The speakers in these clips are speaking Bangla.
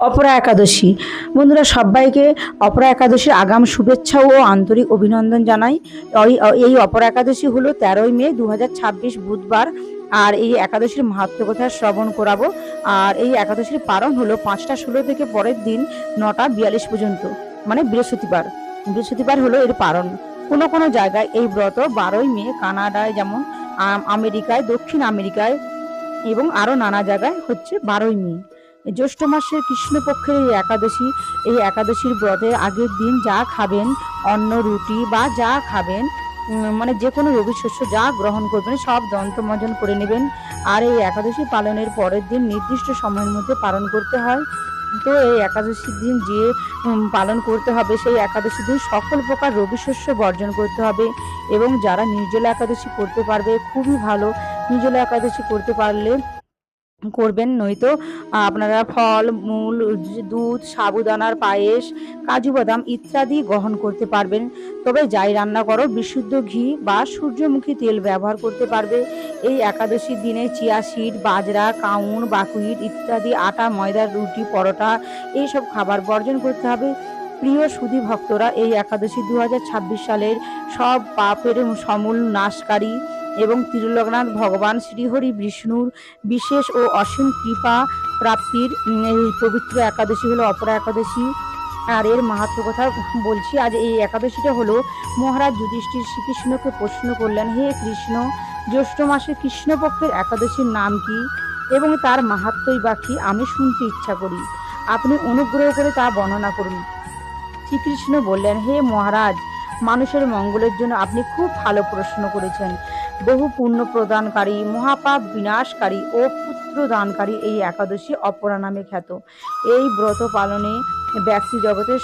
অপরা একাদশী। বন্ধুরা, সবাইকে অপরা একাদশীর আগাম শুভেচ্ছা ও আন্তরিক অভিনন্দন জানাই। এই অপরা একাদশী হলো 13ই মে 2026 বুধবার। আর এই একাদশীর মাহাত্ম্য কথা শ্রবণ করাবো। আর এই একাদশীর পারণ হলো 5টা 16 থেকে পরের দিন 9টা 42 পর্যন্ত, মানে বৃহস্পতিবার। বৃহস্পতিবার হলো এর পারণ। কোনো কোনো জায়গায় এই ব্রত 12ই মে, কানাডায় যেমন, আমেরিকায়, দক্ষিণ আমেরিকায় এবং আরো নানা জায়গায় হচ্ছে 12ই মে। জ্যৈষ্ঠ মাসের কৃষ্ণপক্ষের এই একাদশী। এই একাদশীর ব্রতের আগের দিন যা খাবেন, অন্ন, রুটি বা যা খাবেন, মানে যে কোনো রবি শস্য যা গ্রহণ করবেন সব দন্তমজন করে নেবেন। আর এই একাদশী পালনের পরের দিন নির্দিষ্ট সময়ের মধ্যে পালন করতে হয়। তো এই একাদশীর দিন যে পালন করতে হবে, সেই একাদশীর দিন সকল প্রকার রবি শস্য বর্জন করতে হবে। এবং যারা নির্জলা একাদশী করতে পারবে খুবই ভালো। নির্জলা একাদশী করতে পারলে করবেন, নয়তো আপনারা ফল মূল, দুধ, সাবুদানার পায়েস, কাজু বাদাম ইত্যাদি গ্রহণ করতে পারবেন। তবে যাই রান্না করো বিশুদ্ধ ঘি বা সূর্যমুখী তেল ব্যবহার করতে পারবে। এই একাদশীর দিনে চিয়া সিড, বাজরা, কাউন, বাকুইট ইত্যাদি আটা ময়দার রুটি, পরোটা এইসব খাবার বর্জন করতে হবে। প্রিয় সুধী ভক্তরা, এই একাদশী 2026 সালের সব পাপের সমূল নাশকারী এবং ত্রিলোকনাথ ভগবান শ্রীহরি বিষ্ণুর বিশেষ ও অসীম কৃপা প্রাপ্তির এই পবিত্র একাদশী হলো অপরা একাদশী। আর এর মাহাত্ম্য কথা বলছি। আজ এই একাদশীটা হলো মহারাজ যুধিষ্ঠির শ্রীকৃষ্ণকে প্রশ্ন করলেন, হে কৃষ্ণ, জ্যৈষ্ঠ মাসে কৃষ্ণপক্ষের একাদশীর নাম কি এবং তার মাহাত্ম্যই বা কি, আমি শুনতে ইচ্ছা করি, আপনি অনুগ্রহ করে তা বর্ণনা করুন। শ্রীকৃষ্ণ বললেন, হে মহারাজ, মানুষের মঙ্গলের জন্য আপনি খুব ভালো প্রশ্ন করেছেন। বহু পুণ্য প্রদানকারী, মহাপাপ বিনাশকারী ও পুত্র দানকারী এই একাদশী অপরা নামে খ্যাত। এই ব্রত পালনে ব্যক্তি জগতে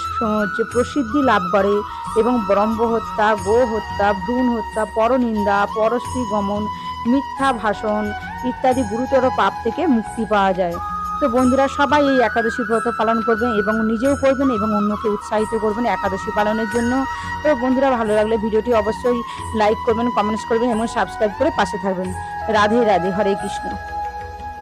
প্রসিদ্ধি লাভ করে এবং ব্রহ্ম হত্যা, গো হত্যা, ভ্রূণ হত্যা, পরনিন্দা, পরস্ত্রী গমন, মিথ্যা ভাষণ ইত্যাদি গুরুতর পাপ থেকে মুক্তি পাওয়া যায়। তো বন্ধুরা, সবাই এই একাদশী ব্রত পালন করবেন এবং নিজেও করবেন এবং অন্যকে উৎসাহিত করবেন একাদশী পালনের জন্য। তো বন্ধুরা, ভালো লাগলে ভিডিওটি অবশ্যই লাইক করবেন, কমেন্টস করবেন এবং সাবস্ক্রাইব করে পাশে থাকবেন। রাধে রাধে, হরে কৃষ্ণ।